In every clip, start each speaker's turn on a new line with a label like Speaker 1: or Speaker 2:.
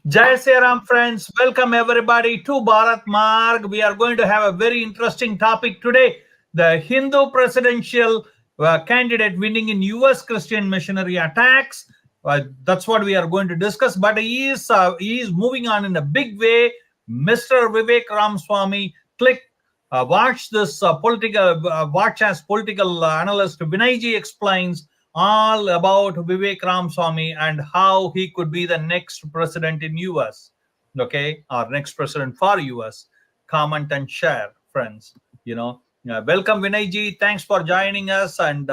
Speaker 1: Jai Sri Ram, friends. Welcome everybody to Bharat Marg. We are going to have a very interesting topic today. The Hindu presidential candidate winning in U.S. Christian missionary attacks. That's what we are going to discuss. But he is moving on in a big way. Mr. Vivek Ramaswamy. Watch this watch as political analyst Vinay Ji explains all about Vivek Ramaswamy and how he could be the next president in US, okay, or next president for US. Comment and share, friends. Welcome Vinay Ji. Thanks for joining us and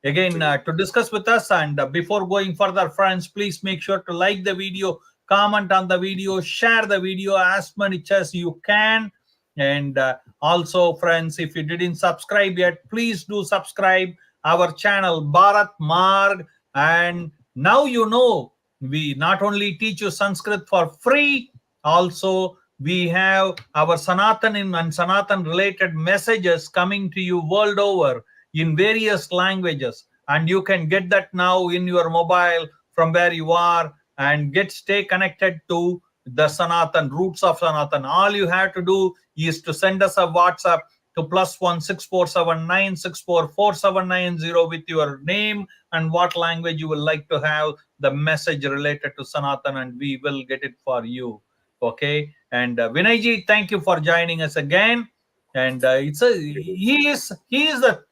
Speaker 1: again to discuss with us. And before going further, friends, please make sure to like the video, comment on the video, share the video as many as you can. And also, friends, if you didn't subscribe yet, please do subscribe our channel Bharat Marg. And now we not only teach you Sanskrit for free, also we have our Sanatan and Sanatan related messages coming to you world over in various languages, and you can get that now in your mobile from where you are and stay connected to the Sanatan, roots of Sanatan. All you have to do is to send us a WhatsApp to +1 6479644790 with your name and what language you would like to have the message related to Sanatan, and we will get it for you. Okay. And Vinay Ji, thank you for joining us again. And he is the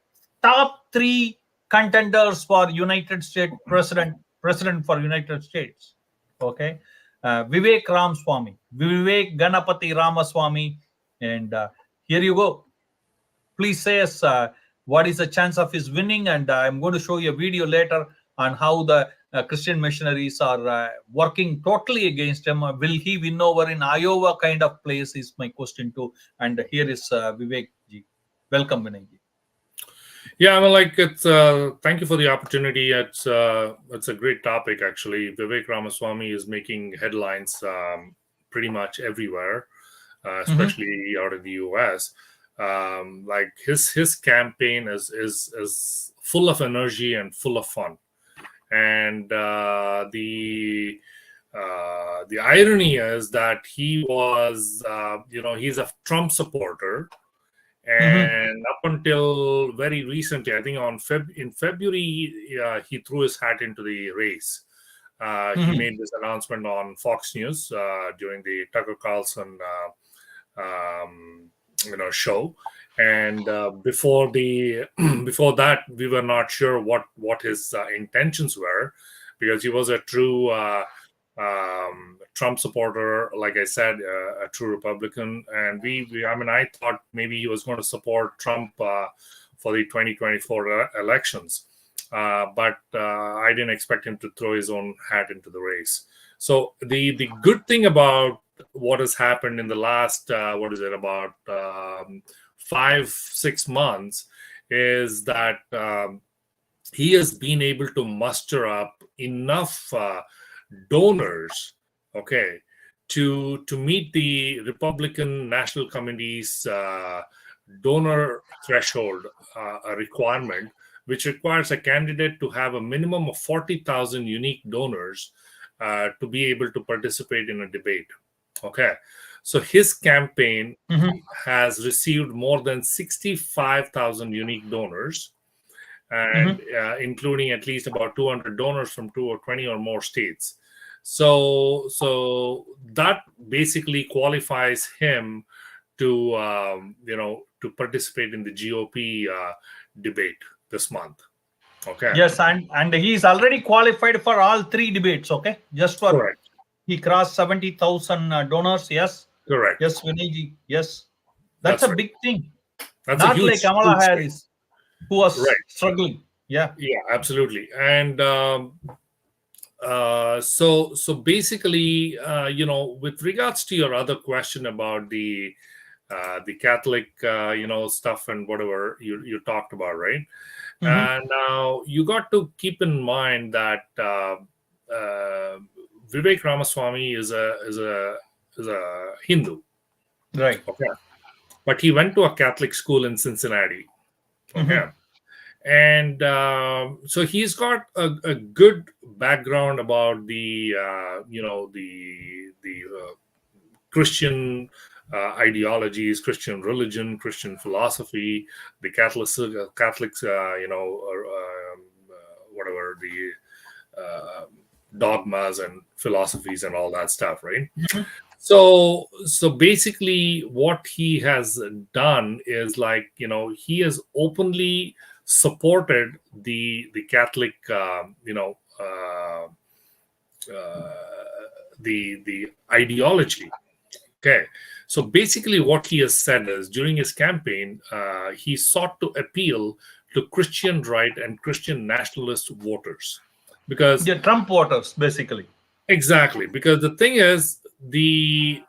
Speaker 1: top 3 contenders for United States president for United States. Okay. Vivek Ramaswamy, Vivek Ganapati Ramaswamy. And here you go. Please say us what is the chance of his winning. And I'm going to show you a video later on how the Christian missionaries are working totally against him. Will he win over in Iowa kind of place is my question too. And here is Vivek Ji. Welcome, Vinay Ji.
Speaker 2: Yeah, it's thank you for the opportunity. It's a great topic actually. Vivek Ramaswamy is making headlines pretty much everywhere, especially out of the US. His campaign is full of energy and full of fun, and the irony is that he was he's a Trump supporter. And up until very recently, I think in February, he threw his hat into the race. He made this announcement on Fox News during the Tucker Carlson show. And before that, we were not sure what his intentions were, because he was a true Trump supporter, like I said, a true Republican. And I thought maybe he was going to support Trump for the 2024 elections. But I didn't expect him to throw his own hat into the race. So the good thing about what has happened in the last, about 5-6 months is that he has been able to muster up enough donors, okay, to meet the Republican National Committee's donor threshold requirement, which requires a candidate to have a minimum of 40,000 unique donors to be able to participate in a debate. Okay, so his campaign has received more than 65,000 unique donors, and including at least about 200 donors from 20 or more states. So that basically qualifies him to to participate in the GOP debate this month. Okay.
Speaker 1: Yes, and he's already qualified for all 3 debates. Okay, just for
Speaker 2: Correct.
Speaker 1: He crossed 70,000 donors. Yes.
Speaker 2: Correct.
Speaker 1: Yes, Vinay Ji. Yes. That's a big thing.
Speaker 2: That's
Speaker 1: not
Speaker 2: a huge,
Speaker 1: like Kamala Harris, who was struggling. Yeah.
Speaker 2: Yeah, absolutely. And so basically, with regards to your other question about the Catholic, stuff and whatever you talked about, right? And now you got to keep in mind that Vivek Ramaswamy is a Hindu,
Speaker 1: right?
Speaker 2: Okay, but he went to a Catholic school in Cincinnati. Okay, And so he's got a good background about the Christian ideologies, Christian religion, Christian philosophy, the Catholics, whatever the dogmas and philosophies and all that stuff, right?
Speaker 1: Mhm.
Speaker 2: So basically, what he has done is, like, he has openly supported the Catholic, the ideology. Okay, so basically, what he has said is, during his campaign, he sought to appeal to Christian right and Christian nationalist voters, because
Speaker 1: Yeah, Trump voters, basically.
Speaker 2: exactly, because the thing is, the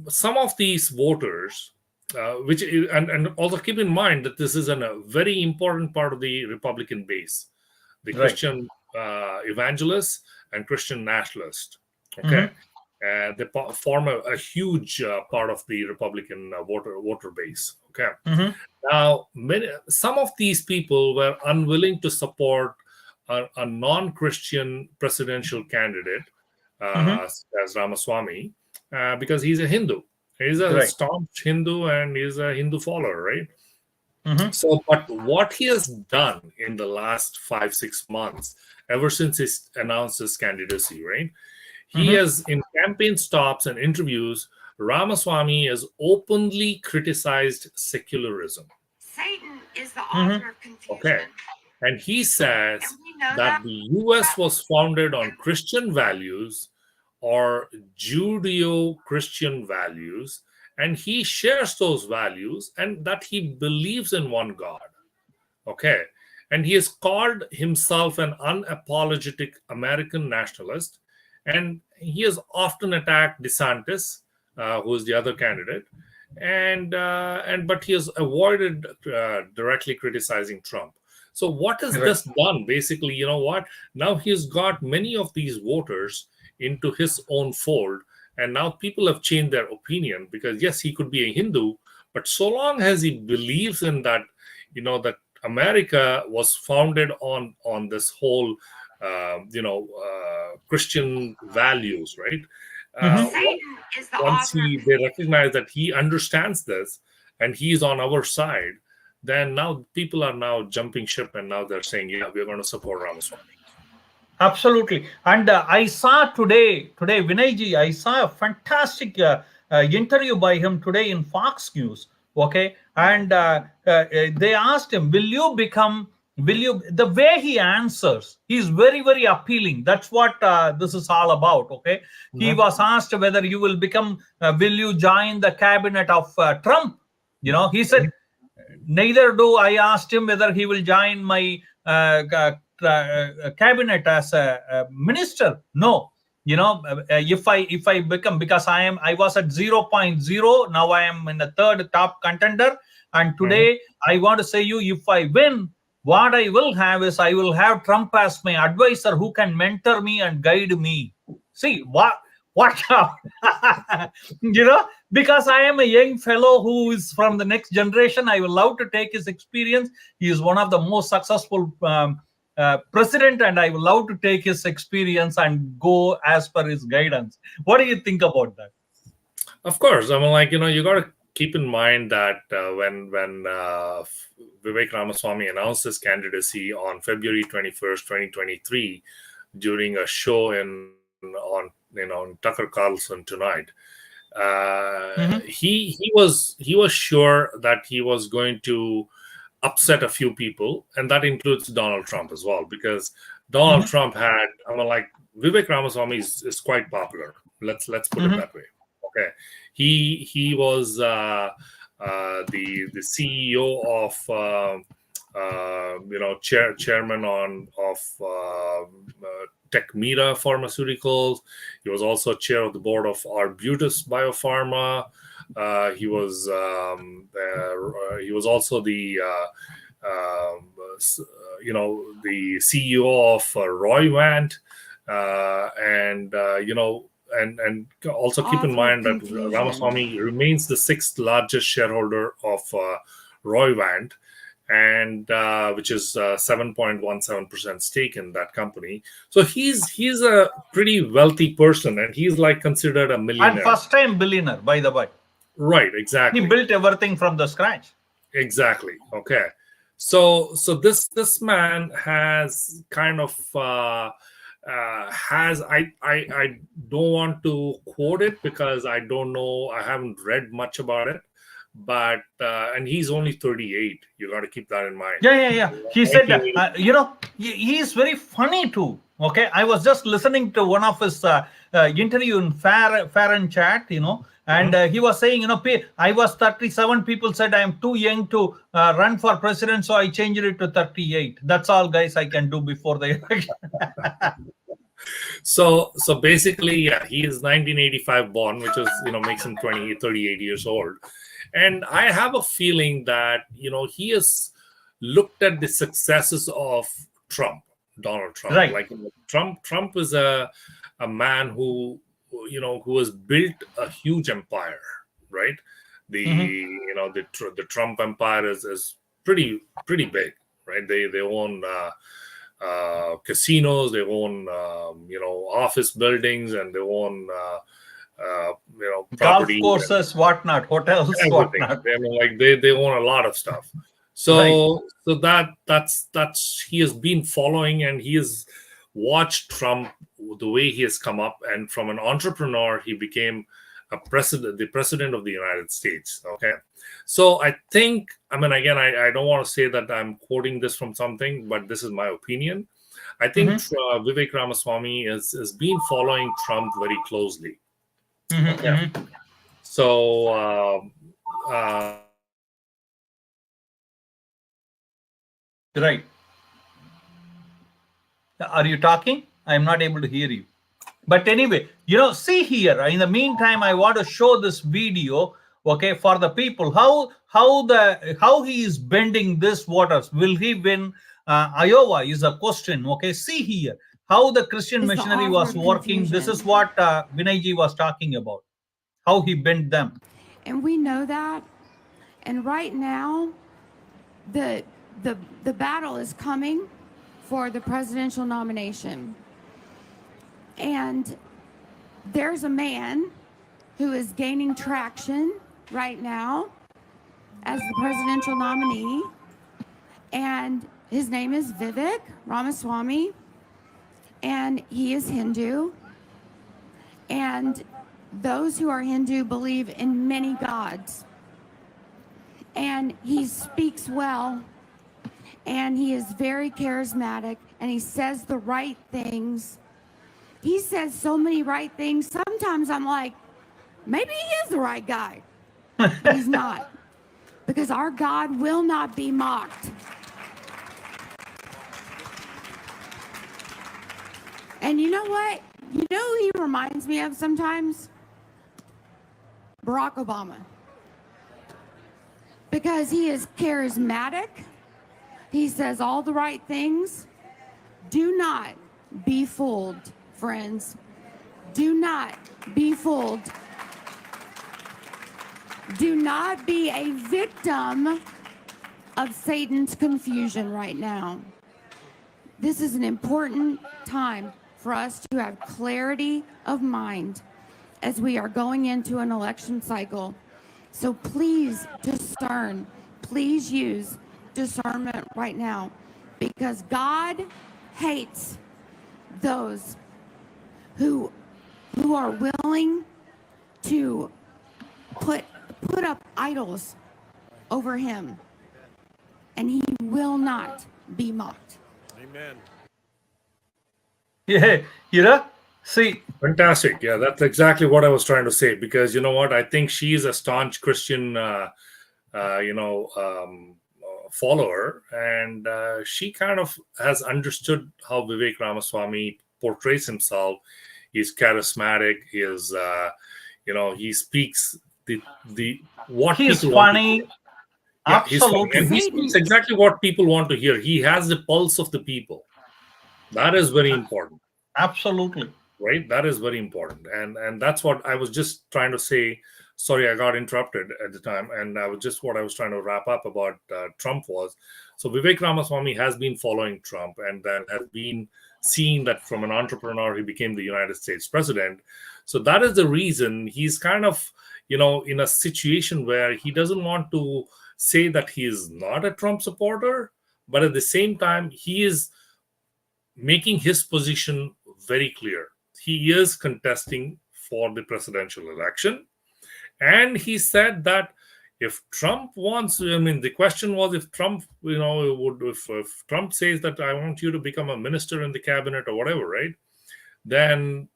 Speaker 2: some of these voters, and also keep in mind that this is a very important part of the Republican base, the
Speaker 1: Right.
Speaker 2: Christian evangelists and Christian nationalists. Okay,
Speaker 1: Mhm.
Speaker 2: they form a huge part of the Republican voter base. Okay,
Speaker 1: Mhm.
Speaker 2: now some of these people were unwilling to support a non-Christian presidential candidate,
Speaker 1: Mhm.
Speaker 2: as Ramaswamy, because he's a Hindu. He's a
Speaker 1: Right.
Speaker 2: staunch Hindu and he's a Hindu follower, right?
Speaker 1: Mhm.
Speaker 2: So, but what he has done in the last 5-6 months, ever since he announced his candidacy, right? He
Speaker 1: Mhm.
Speaker 2: has, in campaign stops and interviews, Ramaswamy has openly criticized secularism.
Speaker 3: Satan is the
Speaker 1: Mhm.
Speaker 3: author of
Speaker 2: Okay.
Speaker 3: confusion.
Speaker 2: And he says
Speaker 3: And we know
Speaker 2: that
Speaker 3: that.
Speaker 2: the US was founded on Christian values or Judeo Christian values, and he shares those values and that he believes in one God. Okay. And he has called himself an unapologetic American nationalist. And he has often attacked DeSantis, who is the other candidate. And but he has avoided directly criticizing Trump. So what has
Speaker 1: Right.
Speaker 2: this done? Basically, you know what? Now he's got many of these voters into his own fold. And now people have changed their opinion, because yes, he could be a Hindu, but so long as he believes in that, that America was founded on this whole, Christian values, right?
Speaker 1: Mhm.
Speaker 3: Satan is the
Speaker 2: Once
Speaker 3: author of
Speaker 2: they
Speaker 3: confusion.
Speaker 2: recognize that he understands this and he's on our side, then now people are now jumping ship and now they're saying, yeah, we're going to support Ramaswamy.
Speaker 1: Absolutely. And I saw today, Vinay Ji, I saw a fantastic interview by him today in Fox News. Okay. And they asked him, the way he answers, he's very, very appealing. That's what this is all about. Okay. He
Speaker 2: Mhm.
Speaker 1: was asked whether you will will you join the cabinet of Trump? He said, neither do I. Asked him whether he will join my cabinet as a minister. No, if I become, because I was at zero point 0, now I am in the third top contender, and
Speaker 2: Mhm.
Speaker 1: today I want to say you, if I win, what I will have is, I will have Trump as my advisor, who can mentor me and guide me. See what because I am a young fellow who is from the next generation. I will love to take his experience. He is one of the most successful president, and I will love to take his experience and go as per his guidance. What do you think about that?
Speaker 2: Of course, I mean, like, you got to keep in mind that when Vivek Ramaswamy announced his candidacy on February 21st, 2023, during a show on Tucker Carlson Tonight,
Speaker 1: Mhm.
Speaker 2: he was sure that he was going to upset a few people, and that includes Donald Trump as well, because Donald
Speaker 1: Mhm.
Speaker 2: Trump had, I mean, like, Vivek Ramaswamy is quite popular. Let's put it
Speaker 1: Mhm.
Speaker 2: that way. Okay, he was the CEO of chairman of Tech Mira Pharmaceuticals. He was also chair of the board of Arbutus Biopharma. He was also the CEO of Roivant, and also keep in
Speaker 3: Author of
Speaker 2: mind that
Speaker 3: confusion.
Speaker 2: Ramaswamy remains the sixth largest shareholder of Roivant, and which is 7.17% stake in that company. So he's a pretty wealthy person, and he's like considered a
Speaker 1: And
Speaker 2: millionaire.
Speaker 1: first time billionaire, by the way.
Speaker 2: Right,
Speaker 1: He
Speaker 2: exactly.
Speaker 1: built everything from the scratch.
Speaker 2: Exactly. Okay. So this man has kind of has I don't want to quote it because I don't know, I haven't read much about it, but and he's only 38. You got to keep that in mind.
Speaker 1: Yeah. He said,
Speaker 2: 1980.
Speaker 1: he is very funny too. Okay, I was just listening to one of his interview in Fair and Chat, and he was saying, I was 37. People said I am too young to run for president, so I changed it to 38. That's all, guys, I can do before the election.
Speaker 2: So basically, yeah, he is 1985 born, which is makes him 38 years old, and I have a feeling that he has looked at the successes of Donald Trump.
Speaker 1: Right.
Speaker 2: Like Trump is a man who who has built a huge empire, right? The Trump empire is pretty big, right? They own casinos, they own office buildings, and they own
Speaker 1: Golf
Speaker 2: property,
Speaker 1: courses, whatnot, hotels,
Speaker 2: everything.
Speaker 1: whatnot.
Speaker 2: I mean, like they own a lot of stuff. So that's he has been following, and he has watched Trump, the way he has come up, and from an entrepreneur he became the president of the United States. Okay, so I think, I mean, again, I don't want to say that I'm quoting this from something, but this is my opinion. I think Vivek Ramaswamy has been following Trump very closely. Okay. So
Speaker 1: Right. Are you talking? I'm not able to hear you. But anyway, see here. In the meantime, I want to show this video, okay, for the people how he is bending this waters. Will he win Iowa? Is a question. Okay, see here how the Christian
Speaker 3: Is the
Speaker 1: missionary
Speaker 3: author
Speaker 1: was
Speaker 3: of
Speaker 1: working. This
Speaker 3: confusion.
Speaker 1: is what Vinay Ji was talking about. How he bent them.
Speaker 3: And we know that. And right now, the battle is coming for the presidential nomination. And there's a man who is gaining traction right now as the presidential nominee. And his name is Vivek Ramaswamy. And he is Hindu. And those who are Hindu believe in many gods. And he speaks well, and he is very charismatic, and he says the right things. He says so many right things. Sometimes I'm like, maybe he is the right guy. But he's not. Because our God will not be mocked. And you know what? You know who he reminds me of sometimes? Barack Obama. Because he is charismatic. He says all the right things. Do not be fooled, friends. Do not be fooled. Do not be a victim of Satan's confusion right now. This is an important time for us to have clarity of mind as we are going into an election cycle. So please discern, please use discernment right now, because God hates those who are willing to put up idols over him, and he will not be mocked.
Speaker 2: Amen.
Speaker 1: Yeah, see.
Speaker 2: Fantastic. Yeah, that's exactly what I was trying to say, because you know what? I think she's a staunch Christian, follower, and she kind of has understood how Vivek Ramaswamy portrays himself. He's charismatic. He is, he speaks what
Speaker 1: He's
Speaker 2: people
Speaker 1: funny.
Speaker 2: Want to hear. Yeah,
Speaker 1: Absolutely.
Speaker 2: and he speaks exactly what people want to hear. He has the pulse of the people. That is very important.
Speaker 1: Absolutely.
Speaker 2: Right, that is very important, and that's what I was just trying to say sorry, I got interrupted at the time, and what I was trying to wrap up about Trump was, so Vivek Ramaswamy has been following Trump, and then has been seeing that from an entrepreneur he became the United States president. So that is the reason he's kind of, in a situation where he doesn't want to say that he is not a Trump supporter, but at the same time he is making his position very clear. He is contesting for the presidential election. And he said that if Trump wants, the question was if Trump, if Trump says that I want you to become a minister in the cabinet or whatever, right? Then,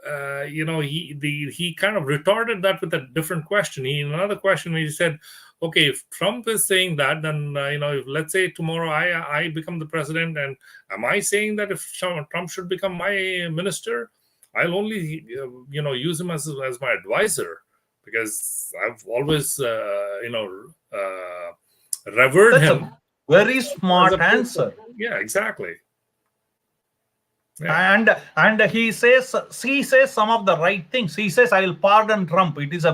Speaker 2: he kind of retorted that with a different question. In another question, he said, okay, if Trump is saying that, then, if, let's say tomorrow I become the president, and am I saying that if Trump should become my minister, I'll only, use him as my advisor, because I've always, revered
Speaker 1: That's
Speaker 2: him.
Speaker 1: a very
Speaker 2: as
Speaker 1: smart
Speaker 2: a person.
Speaker 1: answer.
Speaker 2: Yeah, exactly. Yeah.
Speaker 1: And he says some of the right things. He says, I will pardon Trump. It is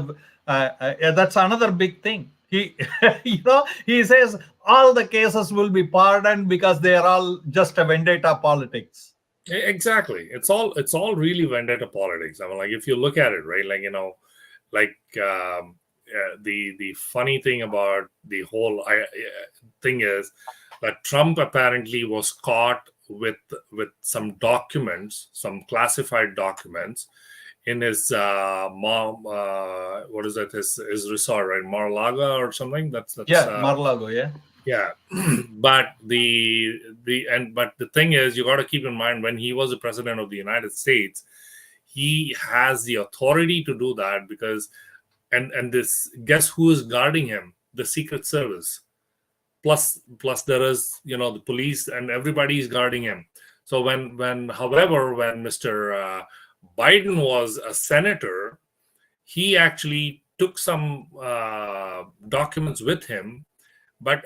Speaker 1: that's another big thing. He he says all the cases will be pardoned because they are all just a vendetta politics.
Speaker 2: Exactly. It's all really vendetta politics. Like, if you look at it, right, the funny thing about the whole thing is that Trump apparently was caught with some documents, some classified documents, in his what is that, his resort, right, Mar-a-Lago or something. That's
Speaker 1: Mar-a-Lago, yeah.
Speaker 2: Yeah. But the thing is, you got to keep in mind, when he was the president of the United States, he has the authority to do that, because and this, guess who is guarding him? The Secret Service. Plus there is, the police, and everybody is guarding him. So however, when Mr. Biden was a senator, he actually took some documents with him,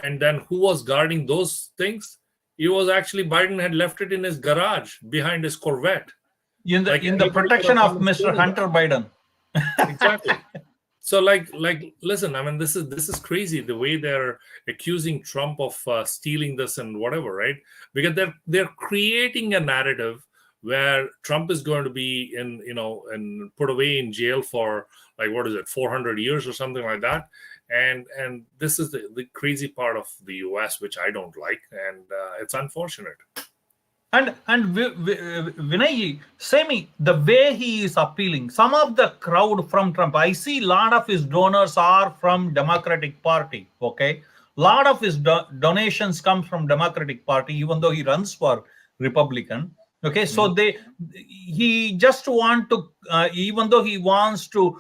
Speaker 2: and then who was guarding those things? It was actually, Biden had left it in his garage behind his Corvette.
Speaker 1: In the protection of Mr. Hunter Biden.
Speaker 2: Exactly. So, listen, this is crazy, the way they're accusing Trump of stealing this and whatever, right? Because they're creating a narrative where Trump is going to be and put away in jail for, 400 years or something like that. And this is the crazy part of the US, which I don't like, and it's unfortunate.
Speaker 1: And Vinay Ji, Semi, the way he is appealing, some of the crowd from Trump, I see a lot of his donors are from Democratic Party, okay? A lot of his donations come from Democratic Party, even though he runs for Republican. Okay, so he just want to, even though he wants to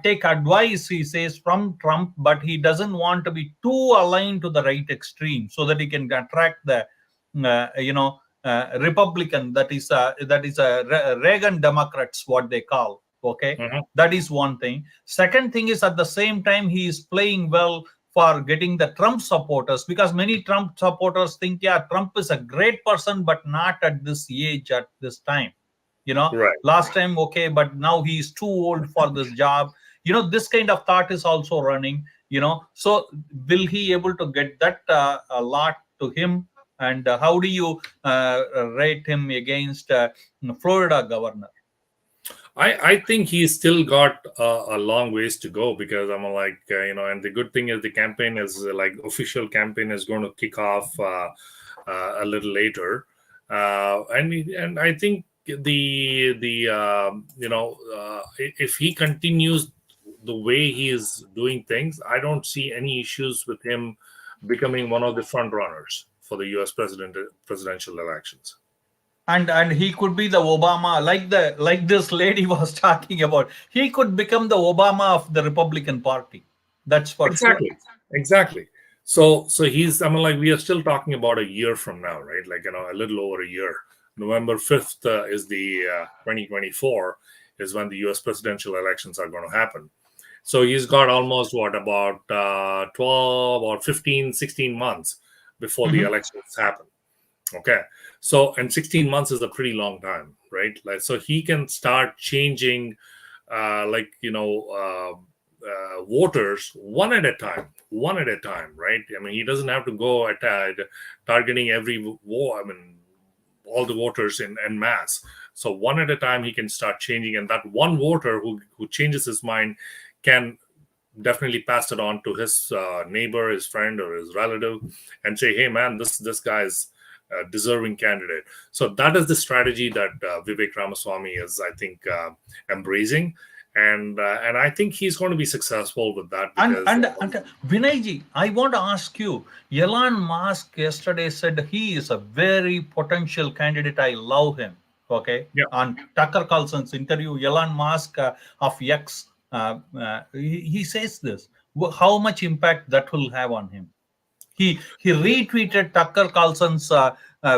Speaker 1: take advice, he says, from Trump, but he doesn't want to be too aligned to the right extreme, so that he can attract the, Republican, that is Reagan Democrats, what they call. Okay, that is one thing. Second thing is, at the same time, he is playing well for getting the Trump supporters, because many Trump supporters think, yeah, Trump is a great person, but not at this age, at this time.
Speaker 2: Right.
Speaker 1: Last time, okay, but now he is too old for this job. This kind of thought is also running. So will he able to get that a lot to him? And how do you rate him against Florida governor?
Speaker 2: I think he's still got a long ways to go, because and the good thing is, the campaign is official campaign is going to kick off a little later, and I think if he continues the way he is doing things, I don't see any issues with him becoming one of the front runners for the U.S. presidential elections.
Speaker 1: And he could be the Obama, like this lady was talking about. He could become the Obama of the Republican Party. That's for sure.
Speaker 2: Exactly. So he's, we are still talking about a year from now, right? A little over a year. November 5th is the 2024 is when the U.S. presidential elections are going to happen. So he's got almost about 12 or 15, 16 months before the elections happen. Okay. So, and 16 months is a pretty long time, right? So he can start changing, voters one at a time, right? I mean, he doesn't have to go at targeting all the voters in mass. So one at a time, he can start changing, and that one voter who changes his mind can definitely pass it on to his neighbor, his friend, or his relative, and say, "Hey, man, this guy is a deserving candidate." So that is the strategy that Vivek Ramaswamy is, I think, embracing, and I think he's going to be successful with that. Because
Speaker 1: and Vinay Ji, I want to ask you. Elon Musk yesterday said he is a very potential candidate. I love him. Okay,
Speaker 2: Yeah.
Speaker 1: on Tucker Carlson's interview, Elon Musk of X, he says this. How much impact that will have on him? He retweeted Tucker Carlson's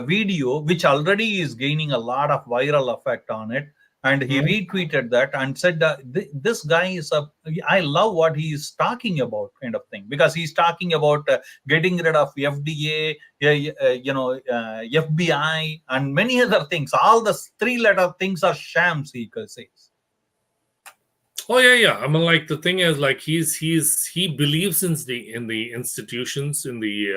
Speaker 1: video, which already is gaining a lot of viral effect on it, and he retweeted that and said, "This guy is a. I love what he is talking about, kind of thing, because he's talking about getting rid of FDA, FBI, and many other things. All the three-letter things are shams," he says.
Speaker 2: Oh yeah. I mean, like, the thing is, like, he believes in the institutions in the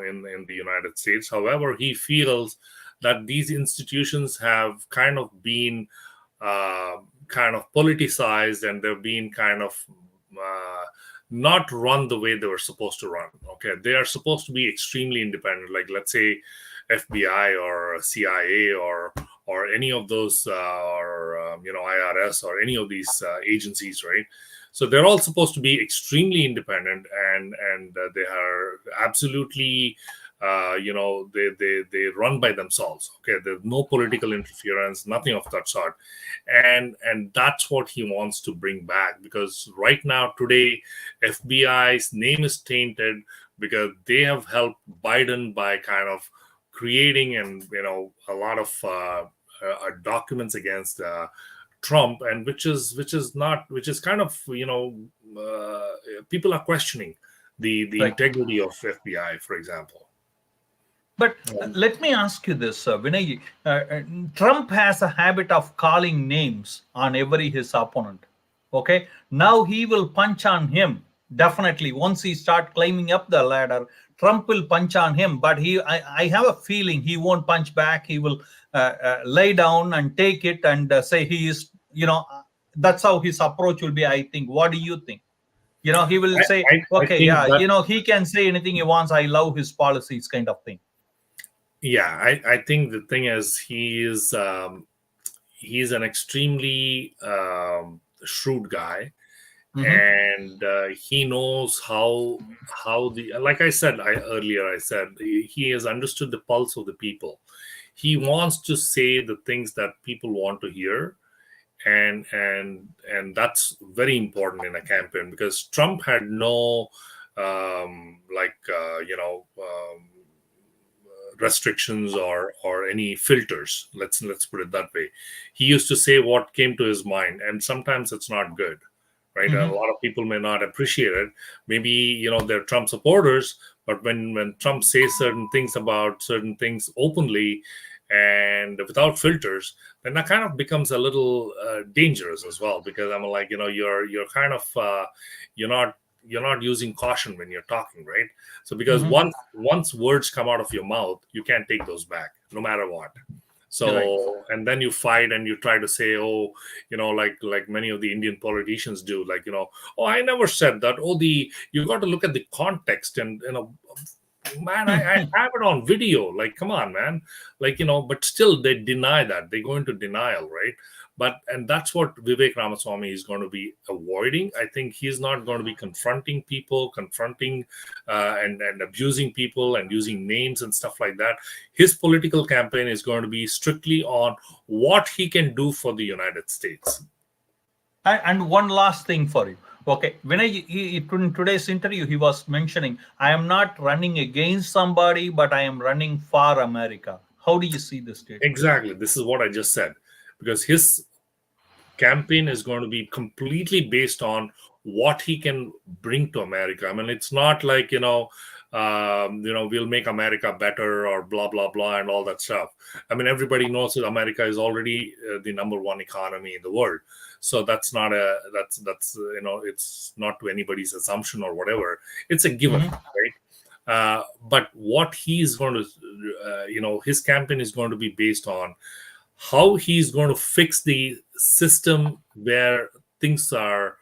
Speaker 2: in the United States. However, he feels that these institutions have kind of been kind of politicized, and they've been kind of not run the way they were supposed to run. Okay, they are supposed to be extremely independent. Like, let's say FBI or CIA or any of those IRS or any of these agencies, right? So they're all supposed to be extremely independent, and they are absolutely they run by themselves. Okay, there's no political interference, nothing of that sort, and that's what he wants to bring back, because right now, today, FBI's name is tainted because they have helped Biden by kind of creating a lot of documents against Trump, and which is kind of people are questioning the
Speaker 1: Right.
Speaker 2: integrity of FBI, for example.
Speaker 1: But let me ask you this, Vinay. Trump has a habit of calling names on his opponent. Okay, now he will punch on him. Definitely, once he start climbing up the ladder, Trump will punch on him. But I have a feeling he won't punch back. He will lay down and take it and say he is. That's how his approach will be, I think. What do you think? He will say,
Speaker 2: I
Speaker 1: okay,
Speaker 2: think
Speaker 1: yeah,
Speaker 2: that,
Speaker 1: he can say anything he wants. I love his policies, kind of thing.
Speaker 2: yeah, I think the thing is, he's an extremely shrewd guy, and he knows how the, like I said earlier, I said he has understood the pulse of the people. He wants to say the things that people want to hear, and that's very important in a campaign, because Trump had no restrictions or any filters. Let's put it that way. He used to say what came to his mind, and sometimes it's not good, right? A lot of people may not appreciate it. Maybe they're Trump supporters, but when Trump says certain things about certain things openly and without filters, then that kind of becomes a little dangerous as well, because I'm like, you're kind of you're not using caution when you're talking, right? So because once words come out of your mouth, you can't take those back, no matter what. So,
Speaker 1: Right.
Speaker 2: and then you fight and you try to say, oh, like many of the Indian politicians do, like, oh, I never said that. Oh, you got to look at the context, and man, I have it on video. Like, come on, man. Like, but still they deny that. They go into denial, right? And that's what Vivek Ramaswamy is going to be avoiding. I think he's not going to be confronting people, and abusing people and using names and stuff like that. His political campaign is going to be strictly on what he can do for the United States.
Speaker 1: And one last thing for you. Okay, when in today's interview, he was mentioning, I am not running against somebody, but I am running for America. How do you see this statement?
Speaker 2: Exactly. This is what I just said. Because his campaign is going to be completely based on what he can bring to America. I mean, it's not like, we'll make America better or blah blah blah and all that stuff. I mean, everybody knows that America is already the number one economy in the world, so that's it's not to anybody's assumption or whatever. It's a given, right? But what he's going to, his campaign is going to be based on how he's going to fix the system where things are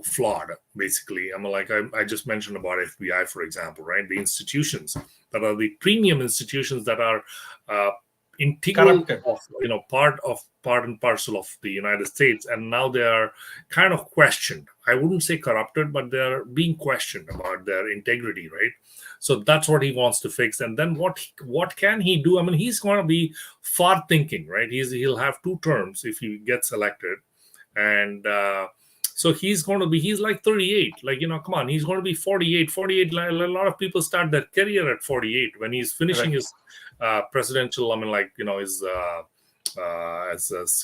Speaker 2: flawed, basically. I mean, like I just mentioned about FBI, for example, right? The institutions that are the premium institutions that are integral, part and parcel of the United States, and now they are kind of questioned. I wouldn't say corrupted, but they're being questioned about their integrity, right? So that's what he wants to fix. And then what can he do? I mean, he's going to be far thinking, right? He'll have 2 terms if he gets elected, and so he's like 38, come on, he's going to be 48. A lot of people start their career at 48 when he's finishing his presidential, his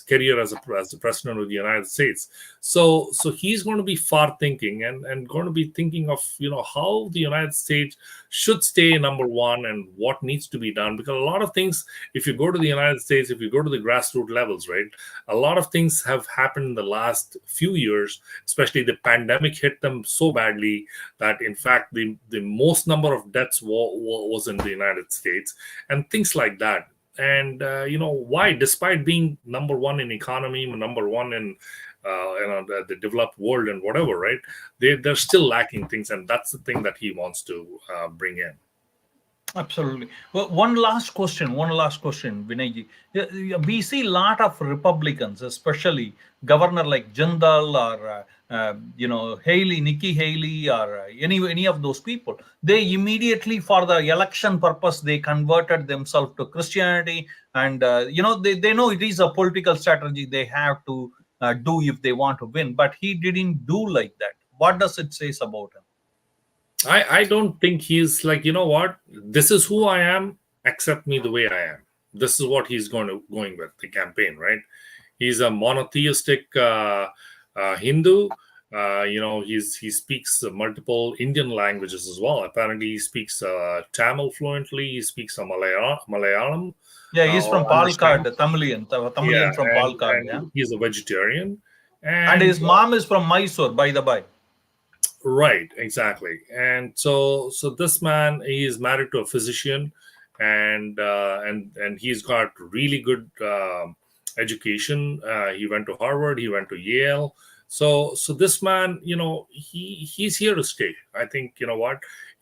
Speaker 2: career as the president of the United States. So he's going to be far thinking and going to be thinking of how the United States should stay number one and what needs to be done, because a lot of things, if you go to the United States, if you go to the grassroots levels, right, a lot of things have happened in the last few years, especially the pandemic hit them so badly that in fact the most number of deaths was in the United States and things like that. And why, despite being number one in economy, number one in the developed world and whatever, right, they're still lacking things, and that's the thing that he wants to bring in.
Speaker 1: Absolutely. Well, one last question, Vinay Ji. We see a lot of Republicans, especially governor like Jindal or Nikki Haley or any of those people. They immediately, for the election purpose, they converted themselves to Christianity, and they know it is a political strategy they have to do if they want to win. But he didn't do like that. What does it say about him?
Speaker 2: I don't think he's like, what, this is who I am, accept me the way I am. This is what he's going with the campaign, right? He's a monotheistic Hindu. He speaks multiple Indian languages as well. Apparently, he speaks Tamil fluently. He speaks Malayalam.
Speaker 1: Yeah, he's from Palakkad, Tamilian from Palakkad. Yeah,
Speaker 2: he's a vegetarian,
Speaker 1: and his mom is from Mysore, by the by.
Speaker 2: Right, exactly. And so this man, he is married to a physician, and he's got really good education. He went to Harvard, he went to Yale. So this man, he's here to stay. I think,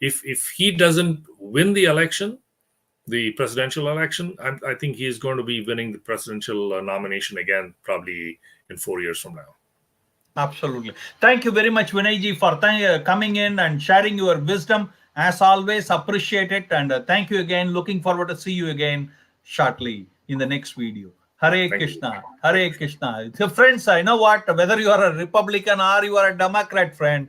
Speaker 2: if he doesn't win the election, the presidential election, I think he's going to be winning the presidential nomination again, probably in 4 years from now.
Speaker 1: Absolutely. Thank you very much, Vinay Ji, for coming in and sharing your wisdom. As always, appreciate it. And thank you again. Looking forward to see you again shortly in the next video. Hare Krishna. Hare Krishna. So friends, I know what, whether you are a Republican or you are a Democrat, friend,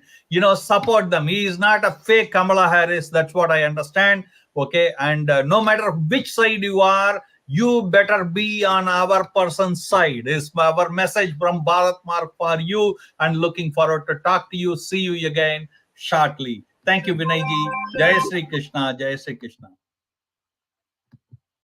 Speaker 1: support them. He is not a fake Kamala Harris. That's what I understand. Okay. And no matter which side you are, you better be on our person's side. Is our message from Bharat Marg for you, and looking forward to talk to you. See you again shortly. Thank you, Vinay Ji. Jai Sri Krishna. Jai Sri Krishna.